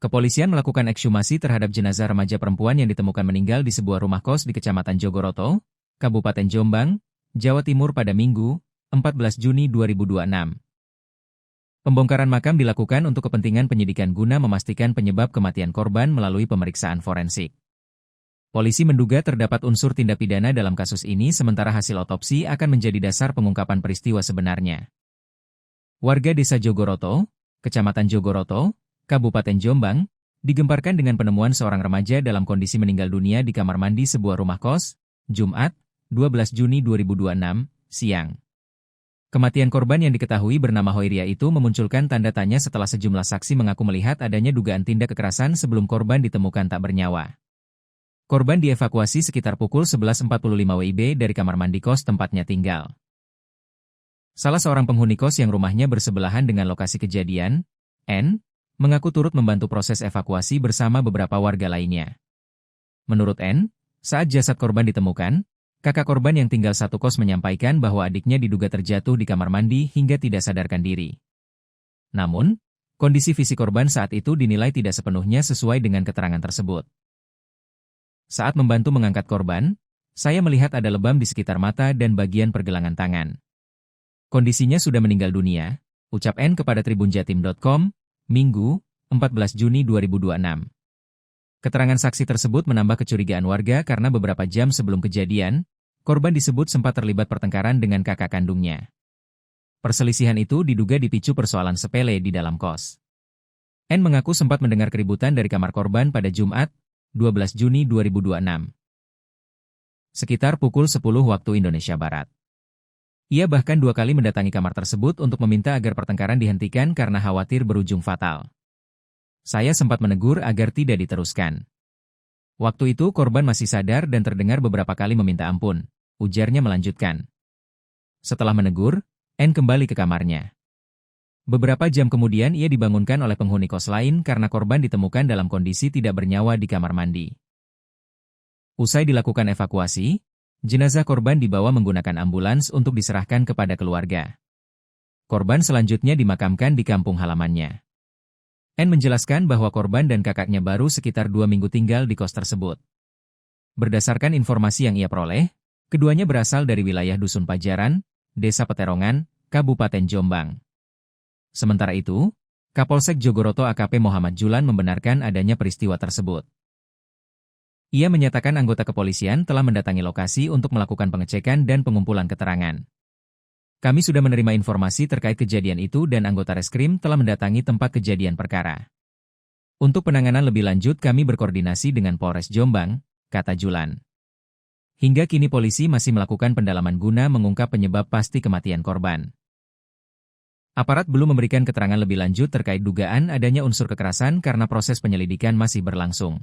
Kepolisian melakukan ekshumasi terhadap jenazah remaja perempuan yang ditemukan meninggal di sebuah rumah kos di Kecamatan Jogoroto, Kabupaten Jombang, Jawa Timur pada Minggu, 14 Juni 2026. Pembongkaran makam dilakukan untuk kepentingan penyidikan guna memastikan penyebab kematian korban melalui pemeriksaan forensik. Polisi menduga terdapat unsur tindak pidana dalam kasus ini sementara hasil otopsi akan menjadi dasar pengungkapan peristiwa sebenarnya. Warga Desa Jogoroto, Kecamatan Jogoroto, Kabupaten Jombang, digemparkan dengan penemuan seorang remaja dalam kondisi meninggal dunia di kamar mandi sebuah rumah kos, Jumat, 12 Juni 2026, siang. Kematian korban yang diketahui bernama Hoiria itu memunculkan tanda tanya setelah sejumlah saksi mengaku melihat adanya dugaan tindak kekerasan sebelum korban ditemukan tak bernyawa. Korban dievakuasi sekitar pukul 11.45 WIB dari kamar mandi kos tempatnya tinggal. Salah seorang penghuni kos yang rumahnya bersebelahan dengan lokasi kejadian, N, mengaku turut membantu proses evakuasi bersama beberapa warga lainnya. Menurut N, saat jasad korban ditemukan, kakak korban yang tinggal satu kos menyampaikan bahwa adiknya diduga terjatuh di kamar mandi hingga tidak sadarkan diri. Namun, kondisi fisik korban saat itu dinilai tidak sepenuhnya sesuai dengan keterangan tersebut. Saat membantu mengangkat korban, saya melihat ada lebam di sekitar mata dan bagian pergelangan tangan. Kondisinya sudah meninggal dunia, ucap N kepada tribunjatim.com, Minggu, 14 Juni 2026. Keterangan saksi tersebut menambah kecurigaan warga karena beberapa jam sebelum kejadian, korban disebut sempat terlibat pertengkaran dengan kakak kandungnya. Perselisihan itu diduga dipicu persoalan sepele di dalam kos. N mengaku sempat mendengar keributan dari kamar korban pada Jumat, 12 Juni 2026. Sekitar pukul 10 waktu Indonesia Barat. Ia bahkan 2 kali mendatangi kamar tersebut untuk meminta agar pertengkaran dihentikan karena khawatir berujung fatal. Saya sempat menegur agar tidak diteruskan. Waktu itu korban masih sadar dan terdengar beberapa kali meminta ampun, ujarnya melanjutkan. Setelah menegur, N kembali ke kamarnya. Beberapa jam kemudian ia dibangunkan oleh penghuni kos lain karena korban ditemukan dalam kondisi tidak bernyawa di kamar mandi. Usai dilakukan evakuasi, jenazah korban dibawa menggunakan ambulans untuk diserahkan kepada keluarga. Korban selanjutnya dimakamkan di kampung halamannya. N menjelaskan bahwa korban dan kakaknya baru sekitar 2 minggu tinggal di kos tersebut. Berdasarkan informasi yang ia peroleh, keduanya berasal dari wilayah Dusun Pajaran, Desa Peterongan, Kabupaten Jombang. Sementara itu, Kapolsek Jogoroto AKP Muhammad Julan membenarkan adanya peristiwa tersebut. Ia menyatakan anggota kepolisian telah mendatangi lokasi untuk melakukan pengecekan dan pengumpulan keterangan. Kami sudah menerima informasi terkait kejadian itu dan anggota reskrim telah mendatangi tempat kejadian perkara. Untuk penanganan lebih lanjut kami berkoordinasi dengan Polres Jombang, kata Julan. Hingga kini polisi masih melakukan pendalaman guna mengungkap penyebab pasti kematian korban. Aparat belum memberikan keterangan lebih lanjut terkait dugaan adanya unsur kekerasan karena proses penyelidikan masih berlangsung.